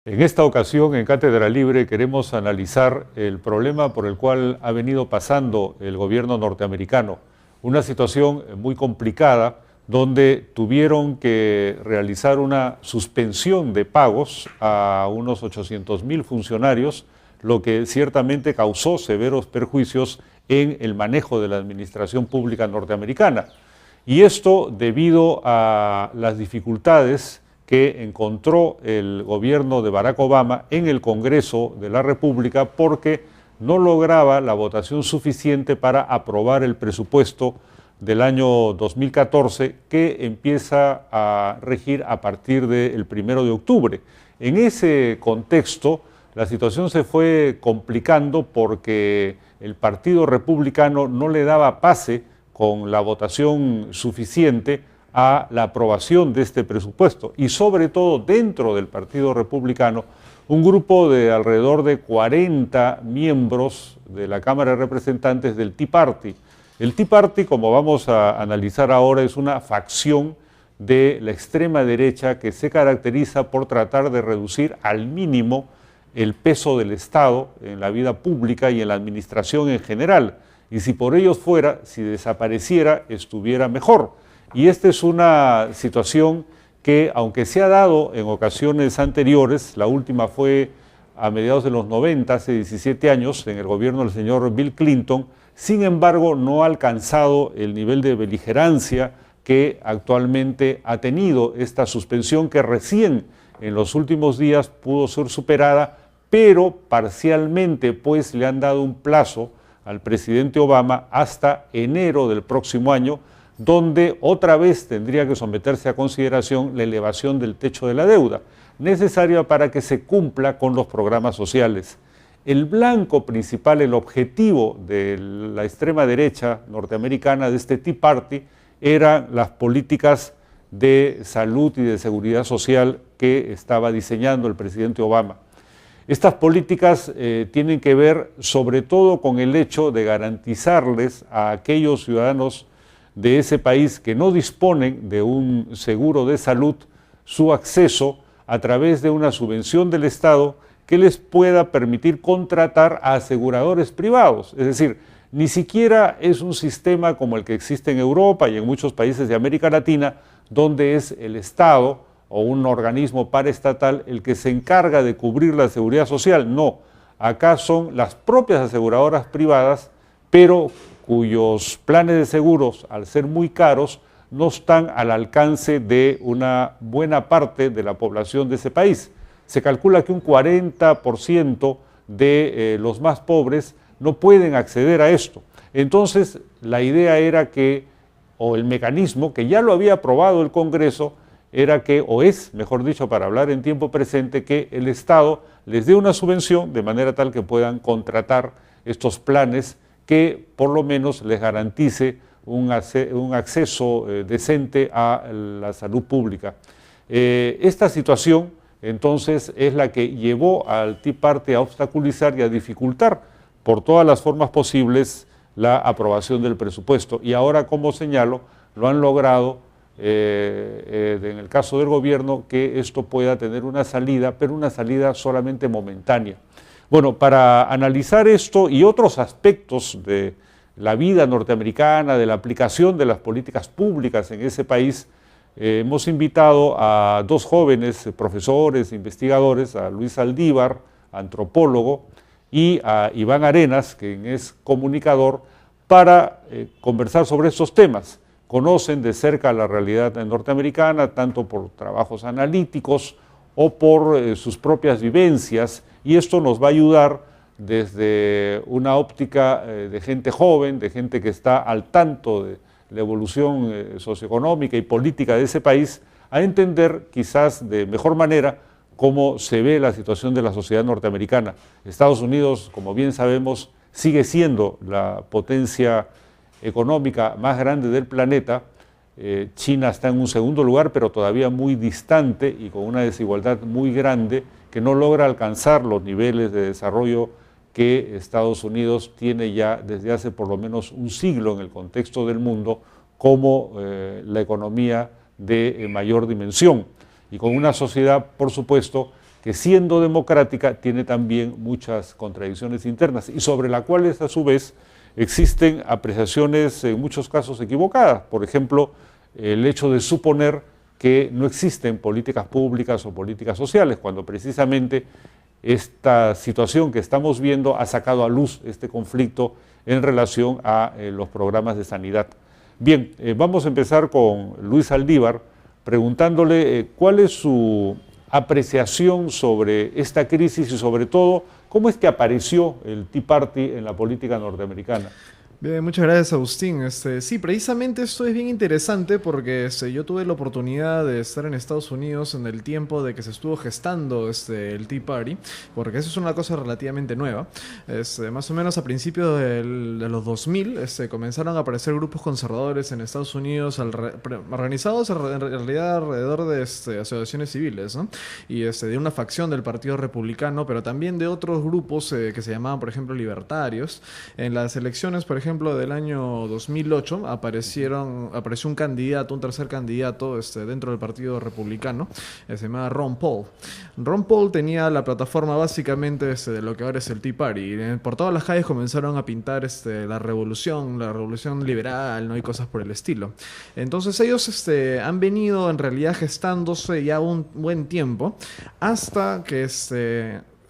En esta ocasión, en Cátedra Libre, queremos analizar el problema por el cual ha venido pasando el gobierno norteamericano. Una situación muy complicada donde tuvieron que realizar una suspensión de pagos a unos 800,000 funcionarios, lo que ciertamente causó severos perjuicios en el manejo de la administración pública norteamericana. Y esto debido a las dificultades que encontró el gobierno de Barack Obama en el Congreso de la República porque no lograba la votación suficiente para aprobar el presupuesto del año 2014 que empieza a regir a partir del 1 de octubre. En ese contexto, la situación se fue complicando porque el Partido Republicano no le daba pase con la votación suficiente a la aprobación de este presupuesto y sobre todo dentro del Partido Republicano un grupo de alrededor de 40 miembros de la Cámara de Representantes del Tea Party. El Tea Party, como vamos a analizar ahora, es una facción de la extrema derecha que se caracteriza por tratar de reducir al mínimo el peso del Estado en la vida pública y en la administración en general. Y si por ellos fuera, si desapareciera, estuviera mejor. Y esta es una situación que, aunque se ha dado en ocasiones anteriores, la última fue a mediados de los 90, hace 17 años, en el gobierno del señor Bill Clinton, sin embargo no ha alcanzado el nivel de beligerancia que actualmente ha tenido esta suspensión, que recién en los últimos días pudo ser superada, pero parcialmente, pues le han dado un plazo al presidente Obama hasta enero del próximo año, donde otra vez tendría que someterse a consideración la elevación del techo de la deuda, necesaria para que se cumpla con los programas sociales. El blanco principal, el objetivo de la extrema derecha norteamericana, de este Tea Party, eran las políticas de salud y de seguridad social que estaba diseñando el presidente Obama. Estas políticas tienen que ver sobre todo con el hecho de garantizarles a aquellos ciudadanos de ese país que no disponen de un seguro de salud su acceso a través de una subvención del Estado que les pueda permitir contratar a aseguradores privados. Es decir, ni siquiera es un sistema como el que existe en Europa y en muchos países de América Latina, donde es el Estado o un organismo paraestatal el que se encarga de cubrir la seguridad social. No, acá son las propias aseguradoras privadas, pero cuyos planes de seguros, al ser muy caros, no están al alcance de una buena parte de la población de ese país. Se calcula que un 40% de los más pobres no pueden acceder a esto. Entonces, la idea era que, o el mecanismo, que ya lo había aprobado el Congreso, era que, o es, mejor dicho, para hablar en tiempo presente, que el Estado les dé una subvención de manera tal que puedan contratar estos planes que por lo menos les garantice un acceso decente a la salud pública. Esta situación, entonces, es la que llevó al Tea Party a obstaculizar y a dificultar por todas las formas posibles la aprobación del presupuesto. Y ahora, como señalo, lo han logrado, en el caso del gobierno, que esto pueda tener una salida, pero una salida solamente momentánea. Bueno, para analizar esto y otros aspectos de la vida norteamericana, de la aplicación de las políticas públicas en ese país, hemos invitado a dos jóvenes profesores, investigadores, a Luis Aldívar, antropólogo, y a Iván Arenas, quien es comunicador, para conversar sobre estos temas. Conocen de cerca la realidad norteamericana, tanto por trabajos analíticos o por sus propias vivencias, y esto nos va a ayudar desde una óptica de gente joven, de gente que está al tanto de la evolución socioeconómica y política de ese país, a entender quizás de mejor manera cómo se ve la situación de la sociedad norteamericana. Estados Unidos, como bien sabemos, sigue siendo la potencia económica más grande del planeta. China está en un segundo lugar, pero todavía muy distante y con una desigualdad muy grande que no logra alcanzar los niveles de desarrollo que Estados Unidos tiene ya desde hace por lo menos un siglo en el contexto del mundo como la economía de mayor dimensión y con una sociedad, por supuesto, que siendo democrática tiene también muchas contradicciones internas y sobre las cuales a su vez existen apreciaciones en muchos casos equivocadas. Por ejemplo, el hecho de suponer que no existen políticas públicas o políticas sociales, cuando precisamente esta situación que estamos viendo ha sacado a luz este conflicto en relación a los programas de sanidad. Bien, vamos a empezar con Luis Aldívar, preguntándole cuál es su apreciación sobre esta crisis y sobre todo, cómo es que apareció el Tea Party en la política norteamericana. Bien, muchas gracias, Agustín. Sí, precisamente esto es bien interesante porque yo tuve la oportunidad de estar en Estados Unidos en el tiempo de que se estuvo gestando el Tea Party, porque eso es una cosa relativamente nueva. Más o menos a principios de los 2000 comenzaron a aparecer grupos conservadores en Estados Unidos organizados en realidad alrededor de asociaciones civiles, ¿no? Y de una facción del Partido Republicano, pero también de otros grupos que se llamaban, por ejemplo, libertarios. En las elecciones, por ejemplo, del año 2008 apareció un candidato, un tercer candidato dentro del Partido Republicano, se llamaba Ron Paul. Ron Paul tenía la plataforma básicamente de lo que ahora es el Tea Party. Y por todas las calles comenzaron a pintar la revolución liberal, ¿no? Y cosas por el estilo. Entonces ellos han venido en realidad gestándose ya un buen tiempo hasta que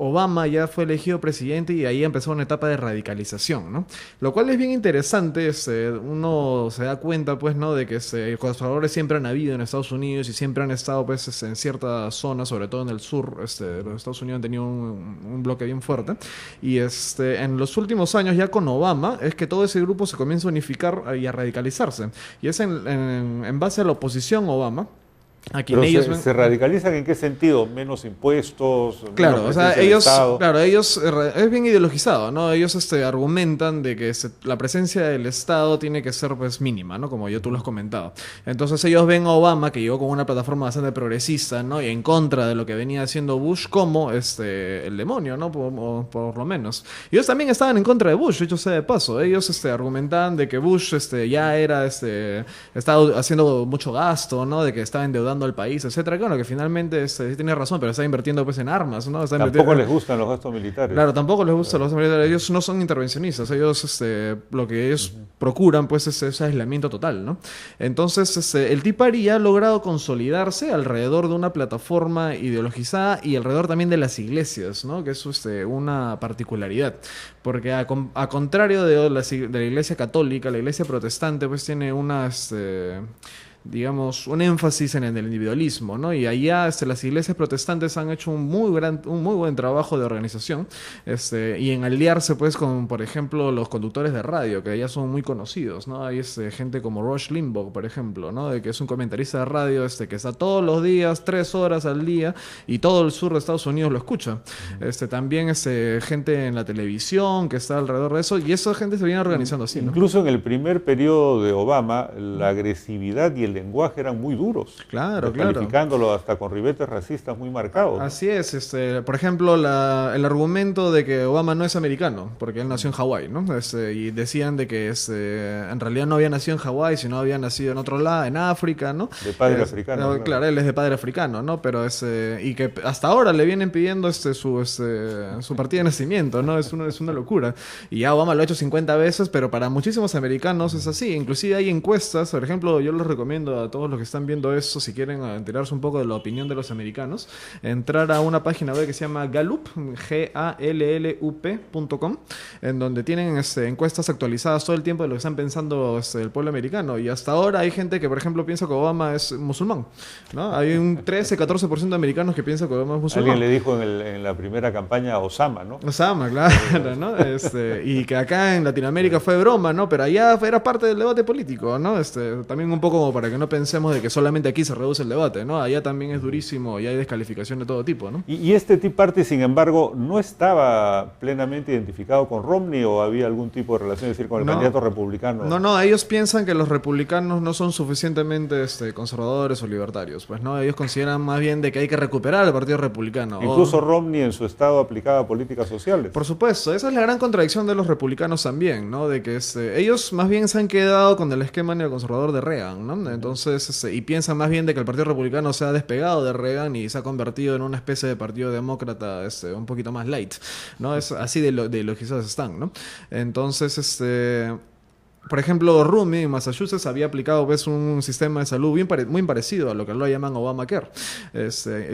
Obama ya fue elegido presidente y ahí empezó una etapa de radicalización, ¿no? Lo cual es bien interesante, uno se da cuenta, pues, ¿no? De que conservadores siempre han habido en Estados Unidos y siempre han estado, pues, en ciertas zonas, sobre todo en el sur, de los Estados Unidos han tenido un bloque bien fuerte. Y en los últimos años, ya con Obama, es que todo ese grupo se comienza a unificar y a radicalizarse. Y es en base a la oposición a Obama. Pero se radicalizan ¿en qué sentido? ¿Menos impuestos? Claro, o sea, ellos es bien ideologizado, ¿no? Ellos argumentan de que la presencia del Estado tiene que ser, pues, mínima, ¿no? Como tú lo has comentado. Entonces ellos ven a Obama, que llegó con una plataforma bastante progresista, ¿no? Y en contra de lo que venía haciendo Bush, como el demonio, ¿no? Por lo menos. Ellos también estaban en contra de Bush, dicho sea de paso. Ellos argumentaban de que Bush ya estaba haciendo mucho gasto, ¿no? De que estaba endeudando al país, etcétera. Claro, que finalmente tiene razón, pero está invirtiendo, pues, en armas, ¿no? Tampoco les gustan los gastos militares. Claro, tampoco les gustan los gastos militares. Ellos no son intervencionistas. Ellos, lo que ellos procuran, pues, es ese aislamiento total, ¿no? Entonces, el Tea Party ya ha logrado consolidarse alrededor de una plataforma ideologizada y alrededor también de las iglesias, ¿no? Que es una particularidad. Porque a contrario de la iglesia católica, la iglesia protestante, pues, tiene digamos, un énfasis en el individualismo, ¿no? Y allá las iglesias protestantes han hecho un muy buen trabajo de organización, y en aliarse, pues, con, por ejemplo, los conductores de radio, que allá son muy conocidos, ¿no? Hay gente como Rush Limbaugh, por ejemplo, ¿no? Que es un comentarista de radio que está todos los días, 3 horas al día, y todo el sur de Estados Unidos lo escucha. También gente en la televisión que está alrededor de eso, y esa gente se viene organizando así, ¿no? Incluso en el primer periodo de Obama, la agresividad y el lenguaje eran muy duros, calificándolo hasta con ribetes racistas muy marcados. Así es, por ejemplo, el argumento de que Obama no es americano, porque él nació en Hawái, ¿no? Y decían de que en realidad no había nacido en Hawái, sino había nacido en otro lado, en África, ¿no? De padre africano. Claro, él es de padre africano, ¿no? Pero y que hasta ahora le vienen pidiendo su partida de nacimiento, ¿no? Es una locura. Y ya Obama lo ha hecho 50 veces, pero para muchísimos americanos es así. Inclusive hay encuestas, por ejemplo, yo les recomiendo a todos los que están viendo eso, si quieren enterarse un poco de la opinión de los americanos, entrar a una página web que se llama Gallup, gallup.com, en donde tienen encuestas actualizadas todo el tiempo de lo que están pensando el pueblo americano. Y hasta ahora hay gente que, por ejemplo, piensa que Obama es musulmán, ¿no? Hay un 13-14% de americanos que piensan que Obama es musulmán. Alguien le dijo en la primera campaña a Osama, ¿no? Osama, claro, ¿no? Y que acá en Latinoamérica fue broma, ¿no? Pero allá era parte del debate político, ¿no? También un poco como para que no pensemos de que solamente aquí se reduce el debate, ¿no? Allá también es durísimo y hay descalificación de todo tipo, ¿no? ¿Y este Tea Party, sin embargo, no estaba plenamente identificado con Romney o había algún tipo de relación, es decir, con el candidato republicano? No, ellos piensan que los republicanos no son suficientemente conservadores o libertarios, pues, ¿no? Ellos consideran más bien de que hay que recuperar el Partido Republicano. Incluso Romney en su estado aplicaba políticas sociales. Por supuesto, esa es la gran contradicción de los republicanos también, ¿no? De que ellos más bien se han quedado con el esquema neoconservador de Reagan, ¿no? Entonces, y piensan más bien de que el Partido Republicano se ha despegado de Reagan y se ha convertido en una especie de partido demócrata un poquito más light, ¿no? Es así de logizados están, ¿no? Entonces, por ejemplo, Rumney en Massachusetts había aplicado pues, un sistema de salud muy parecido a lo que lo llaman Obamacare.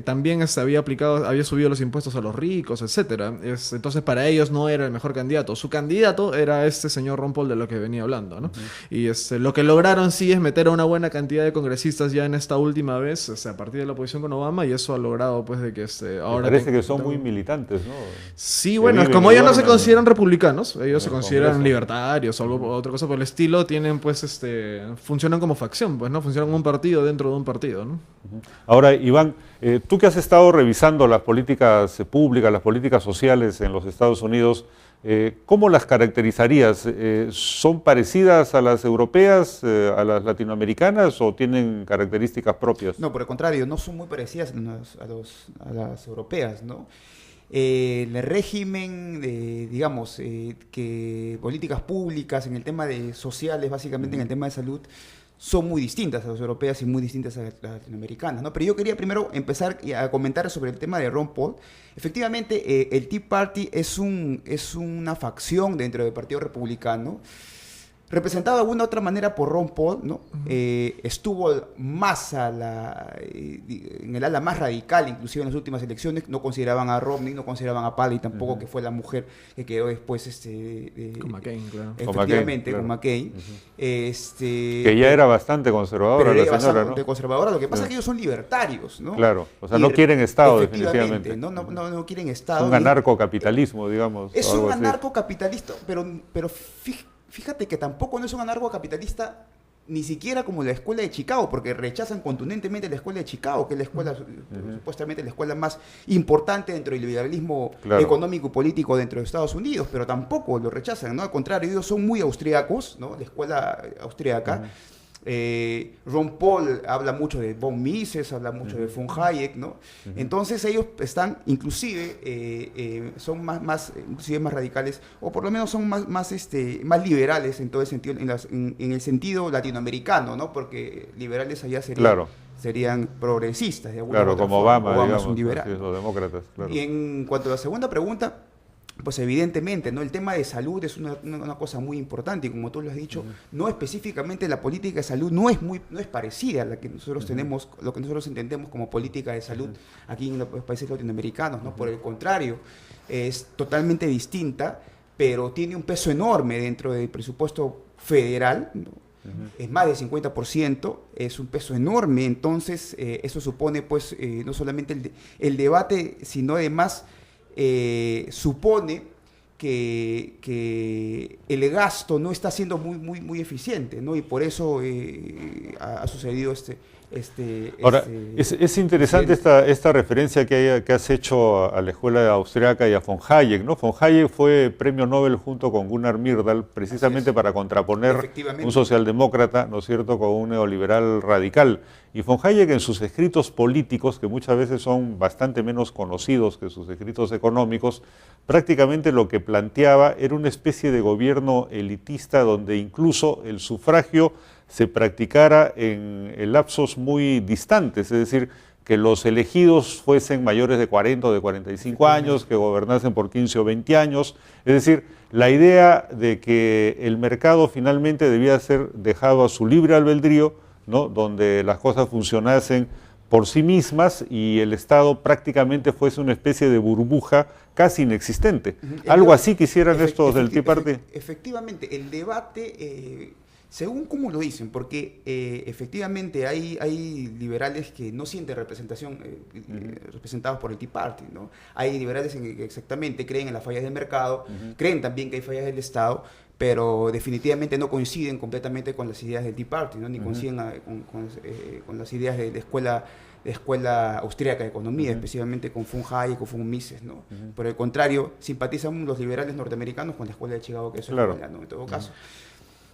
También había subido los impuestos a los ricos, etcétera. Entonces, para ellos no era el mejor candidato. Su candidato era este señor Ron Paul de lo que venía hablando, ¿no? Y lo que lograron sí es meter a una buena cantidad de congresistas ya en esta última vez, a partir de la oposición con Obama, y eso ha logrado pues de que ahora... Parece que son muy militantes, ¿no? Sí, bueno, como ellos no se consideran republicanos, ellos se consideran libertarios o otra cosa por el estilo, tienen pues funcionan como facción, pues no funcionan como un partido dentro de un partido, ¿no? Ahora, Iván, tú que has estado revisando las políticas públicas, las políticas sociales en los Estados Unidos, ¿cómo las caracterizarías? ¿Son parecidas a las europeas, a las latinoamericanas o tienen características propias? No, por el contrario, no son muy parecidas a las europeas, ¿no? El régimen, digamos, que políticas públicas en el tema de sociales, básicamente en el tema de salud, son muy distintas a las europeas y muy distintas a las latinoamericanas, ¿no? Pero yo quería primero empezar a comentar sobre el tema de Ron Paul. Efectivamente, el Tea Party es una facción dentro del Partido Republicano, representado de alguna otra manera por Ron Paul, ¿no? Estuvo más en el ala más radical, inclusive en las últimas elecciones. No consideraban a Romney, no consideraban a Paley tampoco, que fue la mujer que quedó después con McCain, claro. Efectivamente, con McCain. Que ya era bastante conservadora pero la señora, bastante ¿no? conservadora. Lo que pasa es que ellos son libertarios, ¿no? Claro, o sea, no quieren Estado, definitivamente. No quieren Estado. Un anarcocapitalismo, digamos. Es un anarcocapitalista, pero fíjate que tampoco no es un anarcocapitalista ni siquiera como la escuela de Chicago, porque rechazan contundentemente la escuela de Chicago, que es la escuela, supuestamente la escuela más importante dentro del liberalismo económico y político dentro de Estados Unidos, pero tampoco lo rechazan, ¿no? Al contrario, ellos son muy austríacos, ¿no? La escuela austríaca. Ron Paul habla mucho de von Mises, habla mucho de von Hayek, ¿no? Entonces ellos están, inclusive, son inclusive más radicales, o por lo menos son más liberales en todo el sentido, en el sentido latinoamericano, ¿no? Porque liberales allá serían progresistas. De alguna como forma. Obama, digamos, es un liberal. los demócratas. Claro. Y en cuanto a la segunda pregunta, pues evidentemente, ¿no? El tema de salud es una cosa muy importante y como tú lo has dicho, no específicamente la política de salud no es parecida a la que nosotros tenemos, lo que nosotros entendemos como política de salud aquí en los países latinoamericanos, ¿no? Por el contrario, es totalmente distinta, pero tiene un peso enorme dentro del presupuesto federal, ¿no? Es más del 50%, es un peso enorme, entonces eso supone pues no solamente el debate, sino además supone que el gasto no está siendo muy eficiente, ¿no? Y por eso ha sucedido Ahora, es interesante esta referencia que has hecho a la escuela austriaca y a von Hayek, ¿no? Von Hayek fue premio Nobel junto con Gunnar Myrdal, precisamente para contraponer un socialdemócrata, ¿no es cierto?, con un neoliberal radical. Y von Hayek en sus escritos políticos, que muchas veces son bastante menos conocidos que sus escritos económicos, prácticamente lo que planteaba era una especie de gobierno elitista donde incluso el sufragio se practicara en lapsos muy distantes, es decir, que los elegidos fuesen mayores de 40 o de 45 años, que gobernasen por 15 o 20 años, es decir, la idea de que el mercado finalmente debía ser dejado a su libre albedrío, ¿no? Donde las cosas funcionasen por sí mismas y el Estado prácticamente fuese una especie de burbuja casi inexistente. Algo así quisieran estos del Tea Party. Efectivamente, el debate... según cómo lo dicen, porque efectivamente hay liberales que no sienten representación representados por el Tea Party, ¿no? Hay liberales que exactamente creen en las fallas del mercado, creen también que hay fallas del Estado, pero definitivamente no coinciden completamente con las ideas del Tea Party, ¿no? Ni coinciden con las ideas de la escuela austríaca de economía, especialmente con von Hayek o von Mises, ¿no? Por el contrario, simpatizan los liberales norteamericanos con la escuela de Chicago, que es la escuela, ¿no? En todo caso.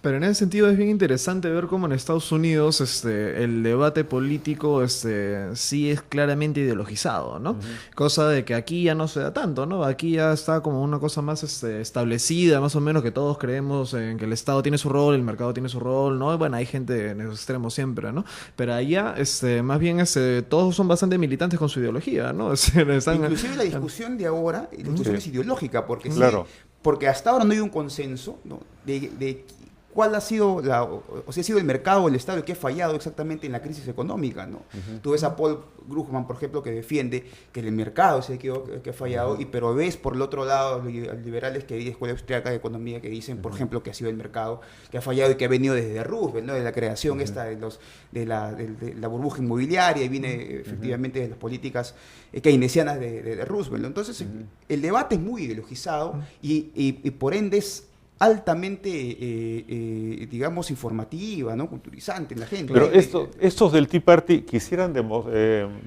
Pero en ese sentido es bien interesante ver cómo en Estados Unidos el debate político sí es claramente ideologizado, ¿no? Cosa de que aquí ya no se da tanto, ¿no? Aquí ya está como una cosa más establecida, más o menos, que todos creemos en que el Estado tiene su rol, el mercado tiene su rol, ¿no? Y bueno, hay gente en esos extremos siempre, ¿no? Pero allá, más bien, todos son bastante militantes con su ideología, ¿no? Inclusive la discusión de ahora, la discusión es ideológica, porque, claro. porque hasta ahora no hay un consenso, ¿no? de cuál ha sido o si ha sido el mercado o el Estado el que ha fallado exactamente en la crisis económica, ¿no? Tú ves a Paul Krugman, por ejemplo, que defiende que el mercado es el que ha fallado, pero ves por el otro lado los liberales que hay de Escuela Austriaca de Economía que dicen, por ejemplo, que ha sido el mercado que ha fallado y que ha venido desde Roosevelt, ¿no? De la creación esta de la burbuja inmobiliaria, y viene efectivamente de las políticas keynesianas de Roosevelt, ¿no? Entonces, el debate es muy ideologizado y por ende es altamente, digamos, informativa, ¿no? Culturizante en la gente. Pero estos del Tea Party quisieran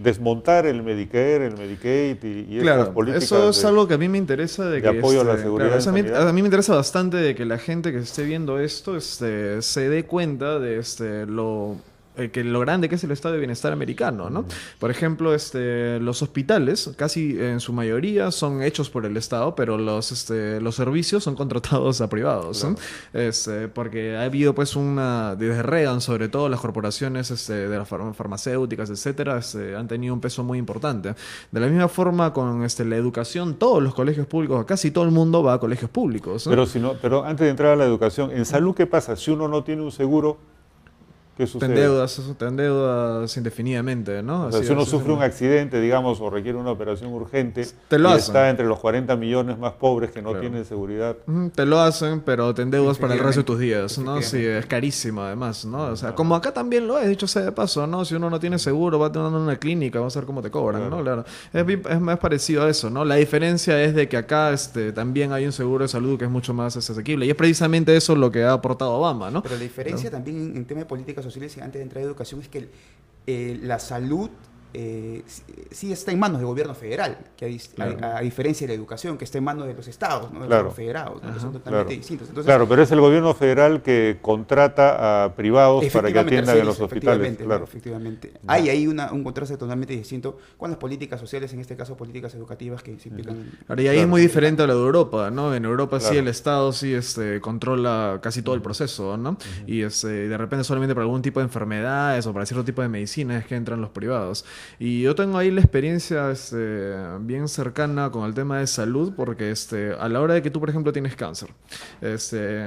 desmontar el Medicare, el Medicaid y claro, estas políticas. Eso es algo que a mí me interesa de apoyo a la seguridad. Claro, a mí me interesa bastante de que la gente que esté viendo esto se dé cuenta de lo grande que es el estado de bienestar americano, ¿no? Por ejemplo, los hospitales, casi en su mayoría, son hechos por el Estado, pero los servicios son contratados a privados, ¿no? Porque ha habido, pues, desde Reagan, sobre todo, las corporaciones de las farmacéuticas, etcétera, han tenido un peso muy importante. De la misma forma, con la educación, todos los colegios públicos, casi todo el mundo va a colegios públicos, ¿no? Pero antes de entrar a la educación, en salud, ¿qué pasa? Si uno no tiene un seguro, ¿qué sucede? Te endeudas indefinidamente, ¿no? O sea, si uno sufre un accidente, digamos, o requiere una operación urgente, te lo y hacen. Está entre los 40 millones más pobres que no tienen seguridad. Te lo hacen, pero te endeudas para el resto de tus días, ¿no? Sí, es carísimo además, ¿no? O sea, como acá también lo es, dicho sea de paso, ¿no? Si uno no tiene seguro, va a tener una clínica, vamos a ver cómo te cobran, ¿no? Claro. Es más parecido a eso, ¿no? La diferencia es de que acá también hay un seguro de salud que es mucho más asequible, y es precisamente eso lo que ha aportado Obama, ¿no? Pero la diferencia también en tema de políticas sociales, antes de entrar a educación, es que la salud sí está en manos del gobierno federal, que a diferencia de la educación, que está en manos de los estados, ¿no? De los federados, ¿no? Que son totalmente distintos. Entonces, claro, pero es el gobierno federal que contrata a privados para que atiendan en los hospitales. Claro. Efectivamente. Hay ahí un contraste totalmente distinto con las políticas sociales, en este caso políticas educativas que se implican. Ahora, y ahí es muy diferente a lo de Europa, ¿no? En Europa sí el Estado sí controla casi todo el proceso, ¿no? Y de repente solamente para algún tipo de enfermedades o para cierto tipo de medicina es que entran los privados. Y yo tengo ahí la experiencia bien cercana con el tema de salud, porque a la hora de que tú, por ejemplo, tienes cáncer,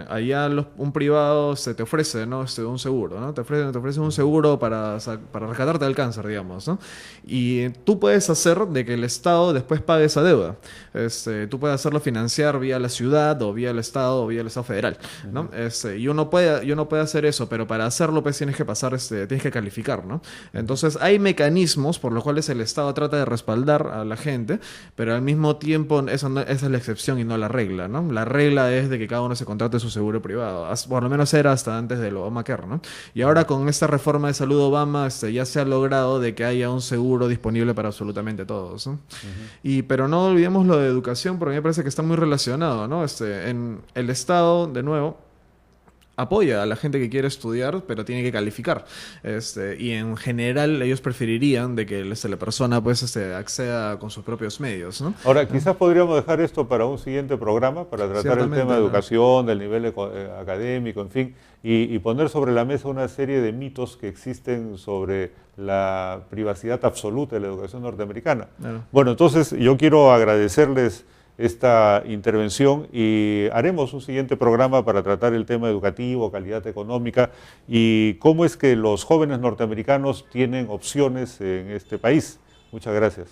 allá un privado te ofrece, ¿no? Un seguro, ¿no? Te ofrece un seguro para rescatarte del cáncer, digamos, ¿no? Y tú puedes hacer de que el Estado después pague esa deuda. Tú puedes hacerlo financiar vía la ciudad o vía el Estado federal, ¿no? Y uno puede hacer eso, pero para hacerlo pues tienes que calificar, ¿no? Entonces hay mecanismos por los cuales el Estado trata de respaldar a la gente, pero al mismo tiempo esa es la excepción y no la regla, ¿no? La regla es de que cada uno se contrate su seguro privado, por lo menos era hasta antes del Obamacare, ¿no? Y ahora con esta reforma de salud Obama ya se ha logrado de que haya un seguro disponible para absolutamente todos, ¿no? Pero no olvidemos lo de educación, porque a mí me parece que está muy relacionado, ¿no? En el Estado, de nuevo, apoya a la gente que quiere estudiar, pero tiene que calificar. Y en general ellos preferirían de que la persona pues acceda con sus propios medios, ¿no? Ahora, quizás podríamos dejar esto para un siguiente programa, para tratar el tema de educación, del nivel académico, en fin, y poner sobre la mesa una serie de mitos que existen sobre la privacidad absoluta de la educación norteamericana. Bueno, entonces yo quiero agradecerles esta intervención y haremos un siguiente programa para tratar el tema educativo, calidad económica y cómo es que los jóvenes norteamericanos tienen opciones en este país. Muchas gracias.